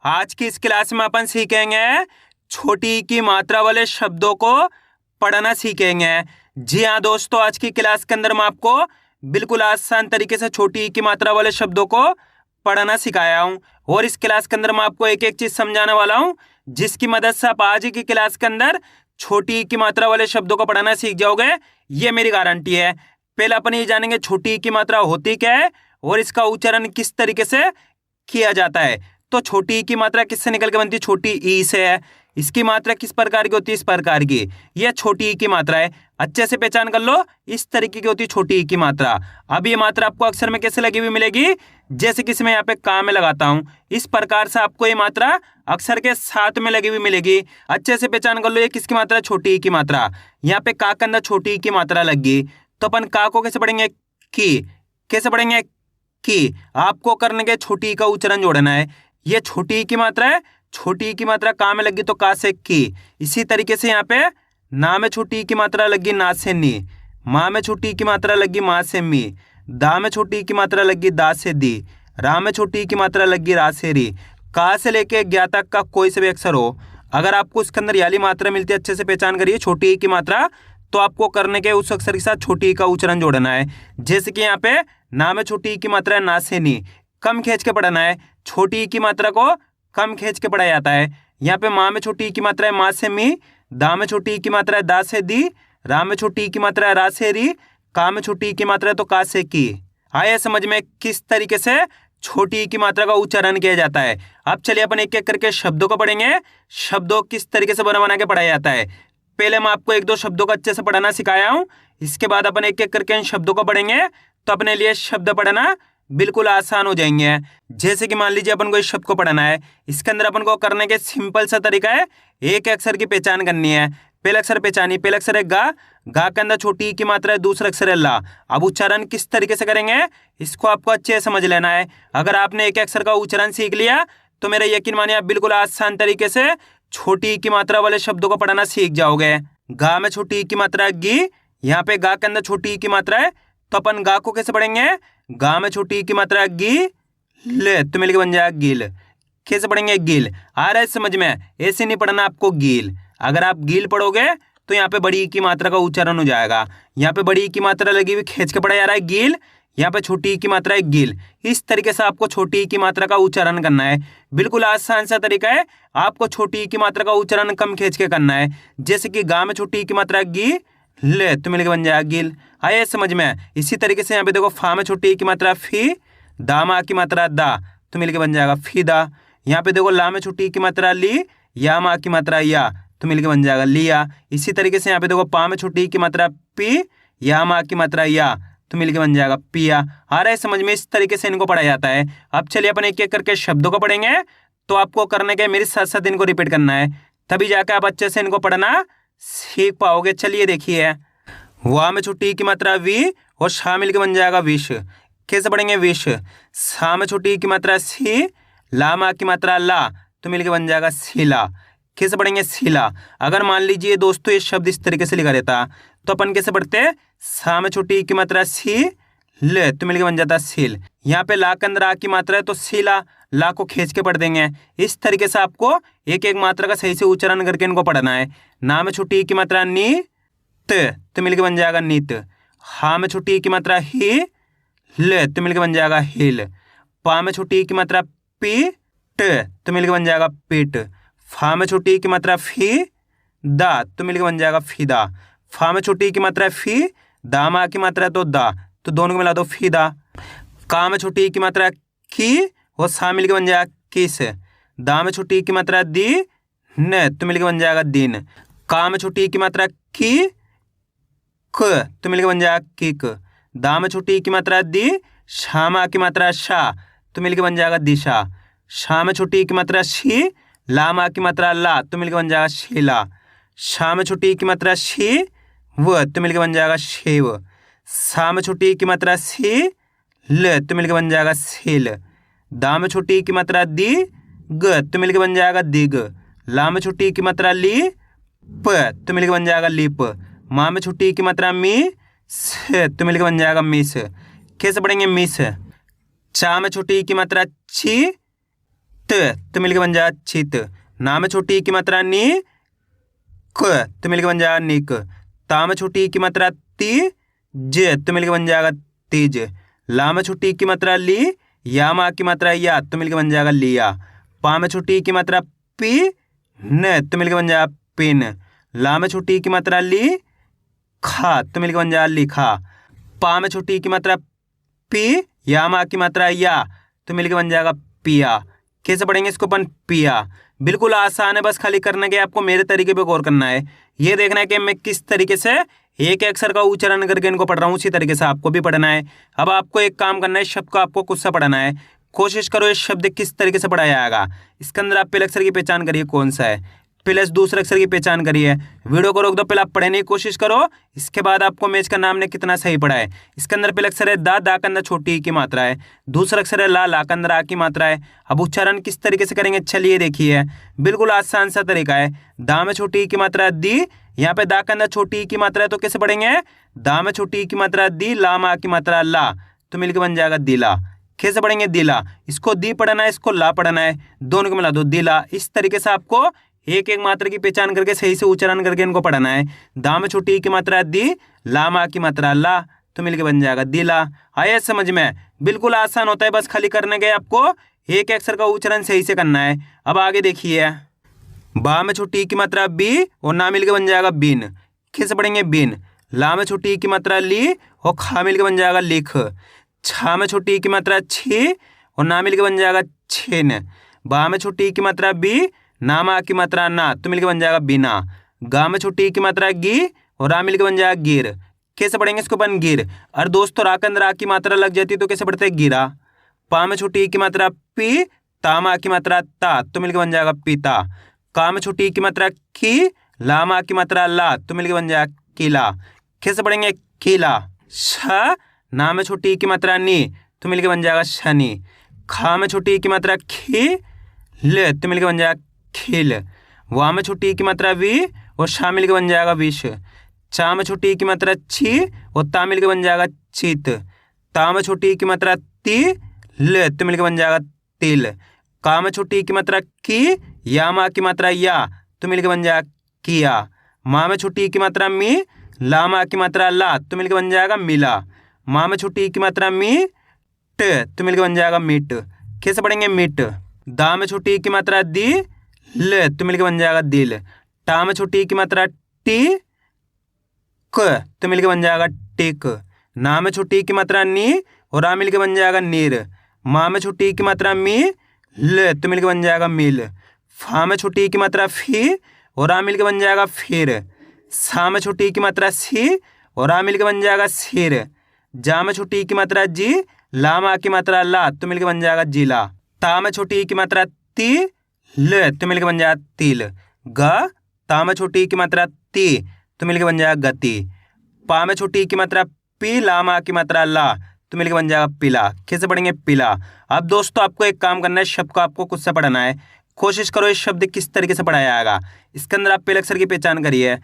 आज की इस क्लास में अपन सीखेंगे छोटी ई की मात्रा वाले शब्दों को पढ़ना सीखेंगे। जी हाँ दोस्तों, आज की क्लास के अंदर मैं आपको बिल्कुल आसान तरीके से छोटी ई की मात्रा वाले शब्दों को पढ़ना सिखाया हूँ और इस क्लास के अंदर मैं आपको एक एक चीज समझाने वाला हूँ जिसकी मदद से आप आज की क्लास के अंदर छोटी ई की मात्रा वाले शब्दों को पढ़ना सीख जाओगे। ये मेरी गारंटी है। पहले अपन ये जानेंगे छोटी ई की मात्रा होती क्या है और इसका उच्चारण किस तरीके से किया जाता है। तो छोटी ई की मात्रा किससे निकल के बनती है? छोटी ई से है। इसकी मात्रा किस प्रकार की होती है? इस प्रकार की। यह छोटी ई की मात्रा है। अच्छे से पहचान कर लो, इस तरीके की होती है छोटी ई की मात्रा। अब ये मात्रा आपको अक्षर में कैसे लगी हुई मिलेगी? जैसे कि मैं यहाँ पे का में लगाता हूँ, इस प्रकार से आपको ये मात्रा अक्षर के साथ में लगी हुई मिलेगी। अच्छे से पहचान कर लो, ये किसकी मात्रा? छोटी ई की मात्रा। यहाँ पे का के अंदर छोटी ई की मात्रा लगी, तो अपन का को कैसे पढ़ेंगे? की। कैसे पढ़ेंगे? की। आपको करने के छोटी ई का उच्चारण जोड़ना है। ये छोटी ई की मात्रा है, छोटी ई की मात्रा का में लगी तो का से की। इसी तरीके से यहाँ पे ना में छोटी ई की मात्रा लगी ना से नी, माँ में छोटी ई की मात्रा लगी माँ से मी, दा में छोटी ई की मात्रा लगी दा से दी, रा में छोटी ई की मात्रा लगी रा से री। का से लेके ज्ञा तक का कोई से भी अक्षर हो, अगर आपको इसके अंदर याली मात्रा मिलती है, अच्छे से पहचान करिए छोटी ई की मात्रा, तो आपको करने के उस अक्षर के साथ छोटी ई का उच्चारण जोड़ना है। जैसे कि यहाँ पे ना में छोटी ई की मात्रा है ना से नी, कम खींच के पढ़ना है। छोटी ई की मात्रा को कम खींच के पढ़ा जाता है। यहाँ पे माँ में छोटी ई की मात्रा है माँ से मी, दा में छोटी ई की मात्रा है दा से दी, रा में छोटी ई की मात्रा है रा से री, का में छोटी ई की मात्रा है तो का से की। आया समझ में किस तरीके से छोटी ई की मात्रा का उच्चारण किया जाता है। अब चलिए अपन एक एक करके शब्दों को पढ़ेंगे। शब्दों किस तरीके से बना बना के पढ़ाया जाता है। पहले मैं आपको एक दो शब्दों को अच्छे से पढ़ना सिखाया हूँ, इसके बाद अपन एक एक करके इन शब्दों को पढ़ेंगे तो अपने लिए शब्द पढ़ना बिल्कुल आसान हो जाएंगे। जैसे कि मान लीजिए अपन को इस शब्द को पढ़ना है, इसके अंदर अपन को करने के सिंपल सा तरीका है, एक अक्षर की पहचान करनी है। पहला अक्षर पहचानी, पहला अक्षर है गा, गा के अंदर छोटी ई की मात्रा है, दूसरा अक्षर है ला। अब उच्चारण किस तरीके से करेंगे इसको आपको अच्छे से समझ लेना है। अगर आपने एक अक्षर का उच्चारण सीख लिया तो मेरा यकीन मानिए आप बिल्कुल आसान तरीके से छोटी ई की मात्रा वाले शब्दों को पढ़ना सीख जाओगे। गा में छोटी ई की मात्रा गी, यहाँ पे गा के अंदर छोटी ई की मात्रा है, तो अपन गा को कैसे पढ़ेंगे? गा में छोटी ई की मात्रा गी ले, तो मिलकर बन जाएगा गिल। कैसे पढ़ेंगे? गिल। आ रहा है समझ में? ऐसे नहीं पढ़ना आपको गिल। अगर आप गिल पढ़ोगे तो यहाँ पे बड़ी ई की मात्रा का उच्चारण हो जाएगा। यहाँ पे बड़ी ई की मात्रा लगी हुई खींच के पढ़ा जा रहा है गिल, यहाँ पे छोटी ई की मात्रा है गिल। इस तरीके से आपको छोटी ई की मात्रा का उच्चारण करना है। बिल्कुल आसान सा तरीका है, आपको छोटी ई की मात्रा का उच्चारण कम खींच के करना है। जैसे कि गा में छोटी ई की मात्रा गी ले, तो मिलकर बन जाएगा गिल। आया समझ में? इसी तरीके से यहाँ पे देखो फा में छोटी ई की मात्रा फी, दा मा की मात्रा दा, तो मिलकर बन जाएगा फीदा। यहाँ पे देखो ला में छोटी ई की मात्रा ली, या मा की मात्रा या, तो मिलकर बन जाएगा लिया। इसी तरीके से यहाँ पे देखो पा में छोटी ई की मात्रा पी, या मा की मात्रा या, तो मिलकर बन जाएगा पिया। आ रहा है समझ में? इस तरीके से इनको पढ़ा जाता है। अब चलिए अपन एक एक करके शब्दों को पढ़ेंगे, तो आपको करने के मेरे साथ साथ इनको रिपीट करना है, तभी जाकर आप अच्छे से इनको पढ़ना सीख पाओगे। चलिए देखिए, वाह में छोटी ई की मात्रा वी और शा मिलकर बन जाएगा विष। कैसे पढ़ेंगे? विष। सा में छोटी ई की मात्रा सी, ला मा की मात्रा ला, तो मिलकर बन जाएगा सीला। कैसे पढ़ेंगे? सीला। अगर मान लीजिए दोस्तों ये शब्द इस तरीके से लिखा रहता तो अपन कैसे पढ़ते? सा में छोटी ई की मात्रा सी ले, तो मिलकर बन जाता सील। यहाँ पे ला के अंदर आ की मात्रा है तो सीला, ला को खींच के पढ़ देंगे। इस तरीके से आपको एक एक मात्रा का सही से उच्चारण करके इनको पढ़ना है। ना में छोटी ई की मात्रा नी त, तो मिलकर बन जाएगा नीत। हा में छोटी ई की मात्रा ही ले, तो मिलकर बन जाएगा हिल। पा में छोटी ई की मात्रा पी ट, तो मिलकर बन जाएगा पीट। फा में छोटी ई की मात्रा फी दा, तो मिलकर बन जाएगा फीदा। फा में छोटी ई की मात्रा फी, दा मा की मात्रा तो दा, तो दोनों को मिला दो फीदा। का में छोटी ई की मात्रा की और सा मिलकर बन जाएगा किस। दा में छोटी ई की मात्रा दी न, तो मिलकर बन जाएगा दिन। का में छोटी ई की मात्रा की क, तो मिलकर बन जाएगा किक। दा में छोटी ई की मात्रा दी, शा मा की मात्रा शा, तो मिलकर बन जाएगा दिशा। शा में छोटी ई की मात्रा शी, ला मा की मात्रा ला, तो मिलकर बन जाएगा शीला। शा में छोटी ई की मात्रा शी व, तो मिलकर बन जाएगा शिव। सा में छोटी ई की मात्रा सी ल, तो मिलकर बन जाएगा सील। दा में छोटी ई की मात्रा दी ग, तो मिलकर बन जाएगा दिग। ला में छोटी ई की मात्रा ली प, तो मिलकर बन जाएगा लिप। माँ में छोटी ई की मात्रा मी स, तो मिलकर बन जाएगा मिस। कैसे पढ़ेंगे? मिस। चा में छोटी ई की मात्रा छी तो मिलके बन जाएगा चित। ना में छोटी की मात्रा नी, क तो मिलके बन जाएगा निक। ता में छोटी की मात्रा ती, ज तो मिलके बन जाएगा तीज। ला में छोटी की मात्रा ली, या मा की मात्रा या तो मिलके बन जाएगा लिया। पा में छोटी की मात्रा पी, न तो मिलके बन जाएगा पिन। ला में छोटी की मात्रा ली, खा तो मिलके बन जाएगा लिखा। पा में छोटी की मात्रा पी, या मा की मात्रा या तो मिलके बन जाएगा पिया। कैसे पढ़ेंगे इसको अपन? पिया। बिल्कुल आसान है, बस खाली करने के आपको मेरे तरीके पे गौर करना है। ये देखना है कि मैं किस तरीके से एक अक्षर का उच्चारण करके इनको पढ़ रहा हूँ, उसी तरीके से आपको भी पढ़ना है। अब आपको एक काम करना है, शब्द को आपको खुद से पढ़ना है। कोशिश करो इस शब्द किस तरीके से पढ़ाया जाएगा। इसके अंदर आप पहले अक्षर की पहचान करिए कौन सा है, प्लस दूसरे अक्षर की पहचान करिए। वीडियो को रोक दो, पहले आप पढ़ने की कोशिश करो, इसके बाद आपको मैच का नाम ने कितना सही पढ़ा है। इसके अंदर पहले अक्षर है दा, दा के अंदर छोटी ई की मात्रा है। दूसरा अक्षर है ला, ला के अंदर आ की मात्रा है। अब उच्चारण किस तरीके से करेंगे, चलिए देखिए। बिल्कुल आसान सा तरीका है। दा में छोटी ई की मात्रा दी, यहाँ पे दा के अंदर छोटी ई की मात्रा है, तो कैसे पढ़ेंगे? दा में छोटी ई की मात्रा दी, ला में आ की मात्रा ला, तो मिलकर बन जाएगा दिला। कैसे पढ़ेंगे? दिला। इसको दी पढ़ना है, इसको ला पढ़ना है, दोनों को मिला दो दिला। इस तरीके से आपको एक एक मात्रा की पहचान करके सही से उच्चारण करके इनको पढ़ना है। दा में छोटी ई की मात्रा दी, ला में आ की मात्रा ला, तो मिलके बन जाएगा दिला। आया समझ में? बिल्कुल आसान होता है, बस खाली करने के आपको एक अक्षर का उच्चारण सही से करना है। अब आगे देखिए, बा में छोटी ई की मात्रा बी और ना मिलके बन जाएगा बिन। कैसे पढ़ेंगे? बिन। ला में छोटी ई की मात्रा ली और खा मिलके बन जाएगा लिख। छा में छोटी ई की मात्रा छी और ना मिलके बन जाएगा छिन। बा में छोटी ई की मात्रा बी, ना में आ की मात्रा ना, तो मिलके बन जाएगा बिना। गा में छोटी ई की मात्रा गी और रा मिलके बन जाएगा गिर। कैसे पढ़ेंगे इसको अपन? गिर। और दोस्तों रा के अंदर आ की मात्रा लग जाती है तो कैसे पढ़ते हैं? गिरा। पा में छोटी ई की मात्रा पी, ता में आ की मात्रा ता, तो मिलके बन जाएगा पिता। का में छोटी ई की मात्रा की, ला में आ की मात्रा ला, तो मिलके बन जाएगा किला। कैसे पढ़ेंगे? किला। छ, ना में छोटी ई की मात्रा नी, तो मिलके बन जाएगा शनि। खा में छोटी ई की मात्रा खी, ले, तो मिलके बन जाएगा खिल। वा में छोटी ई की मात्रा वी और शा मिल के बन जाएगा विष। चा में छोटी ई की मात्रा छी और ता मिल के बन जाएगा चित। ता में छोटी ई की मात्रा ती, ले, तो मिल के बन जाएगा तिल। का में छोटी ई की मात्रा की, या मा की मात्रा या, तो मिल के बन जाएगा किया। माँ में छोटी ई की मात्रा मी, ला मा की मात्रा ला, तो मिल के बन जाएगा मिला। माँ में छोटी ई की मात्रा मी, ट, तो मिल के बन जाएगा मिट। कैसे पढ़ेंगे? मिट। दा में छोटी ई की मात्रा दी, ले, तो मिलके बन जाएगा दिल। टा में छोटी ई की मात्रा टी, क, तो मिलके बन जाएगा टिक। ना में छोटी ई की मात्रा नी और रा मिलके बन जाएगा नीर। माँ में छोटी ई की मात्रा मी, ले, तो मिलके बन जाएगा मिल। फा में छोटी ई की मात्रा फी और रा मिलके बन जाएगा फिर। सा में छोटी ई की मात्रा सी और रा मिलके बन जाएगा सिर। जा में छोटी ई की मात्रा जी, ला में आ की मात्रा ला, तो मिलके बन जाएगा जिला। ता में छोटी ई की मात्रा ती, ले, तो मिलके बन जाएगा तिल। ग, ता में छोटी ई की मात्रा ती, तो मिलके बन जाएगा गति। पा में छोटी ई की मात्रा पी, ला में आ की मात्रा ला, तो मिलके बन जाएगा पिला। कैसे पढ़ेंगे? पिला। अब दोस्तों आपको एक काम करना है, शब्द को आपको खुद से पढ़ना है। कोशिश करो इस शब्द किस तरीके से पढ़ाया जाएगा। इसके अंदर आप पहले अक्षर की पहचान करिए,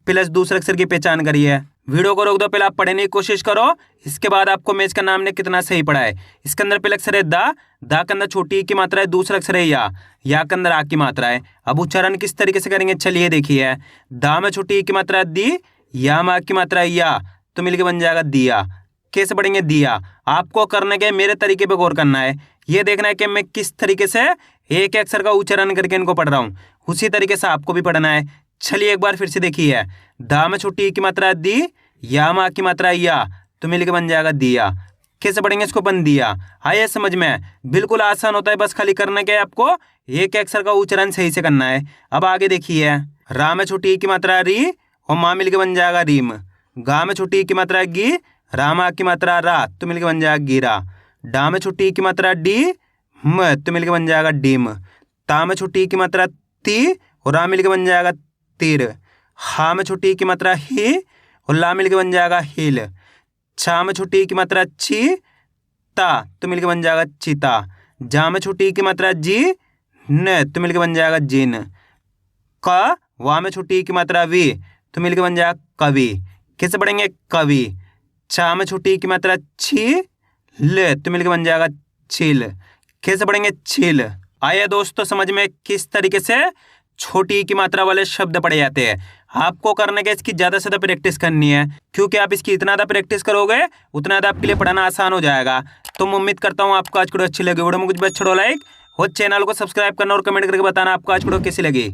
प्लस दूसरे अक्षर की पहचान करिए। वीडियो को रोक दो, पहले आप पढ़ने की कोशिश करो, इसके बाद आपको मैच का नाम ने कितना सही पढ़ा है। इसके अंदर पहले अक्षर है दा, दा के अंदर छोटी ई की मात्रा है, दूसरा अक्षर है या के अंदर आ की मात्रा है। अब उच्चारण किस तरीके से करेंगे, चलिए देखिए। दा में छोटी ई की मात्रा दी, या में आ की मात्रा या, तो मिलके बन जाएगा दिया। कैसे पढ़ेंगे? दिया। आपको करने के मेरे तरीके पे गौर करना है। ये देखना है कि मैं किस तरीके से एक अक्षर का उच्चारण करके इनको पढ़ रहा हूँ, उसी तरीके से आपको भी पढ़ना है। चलिए एक बार फिर से देखिए। दा में छोटी ई की मात्रा दी, या में आ की मात्रा या, तो मिलके बन जाएगा दिया। कैसे पढ़ेंगे इसको? बन दिया। आइए समझ में? बिल्कुल आसान होता है, बस खाली करने के आपको एक अक्षर का उच्चारण सही से करना है। अब आगे देखिए। रा में छोटी ई की मात्रा री और माँ मिलके बन जाएगा रीम। गा में छोटी ई की मात्रा गी, रा में आ की मात्रा रा, तो मिलके बन जाएगा गिरा। डा में छोटी ई की मात्रा डी, म, तो मिलके बन जाएगा डिम। ता में छोटी ई की मात्रा ती और रा मिलके बन जाएगा तीर। हा में छोटी ई की मात्रा ही और ला मिलके बन जाएगा हिल। छा में छोटी ई की मात्रा छी, ता, तो मिलके बन जाएगा चिता। जा में छोटी ई की मात्रा जी, न, तो मिलके बन जाएगा जिन। क, वा में छोटी ई की मात्रा वी, तो मिलके बन जाएगा कवि। कैसे पढ़ेंगे? कवि। चा में छोटी ई की मात्रा छी, ले, तो मिलके बन जाएगा छिल। कैसे पढ़ेंगे? छिल। आइए दोस्तों समझ में किस तरीके से छोटी ई की मात्रा वाले शब्द पढ़े जाते हैं। आपको करने के इसकी ज़्यादा से ज़्यादा प्रैक्टिस करनी है, क्योंकि आप इसकी इतना ज़्यादा प्रैक्टिस करोगे उतना ज़्यादा आपके लिए पढ़ाना आसान हो जाएगा। तो मैं उम्मीद करता हूँ आपको आज वीडियो अच्छी लगी। वीडियो में कुछ भी अच्छा लाइक और चैनल को सब्सक्राइब करना और कमेंट करके बताना आपको आज वीडियो कैसी लगी।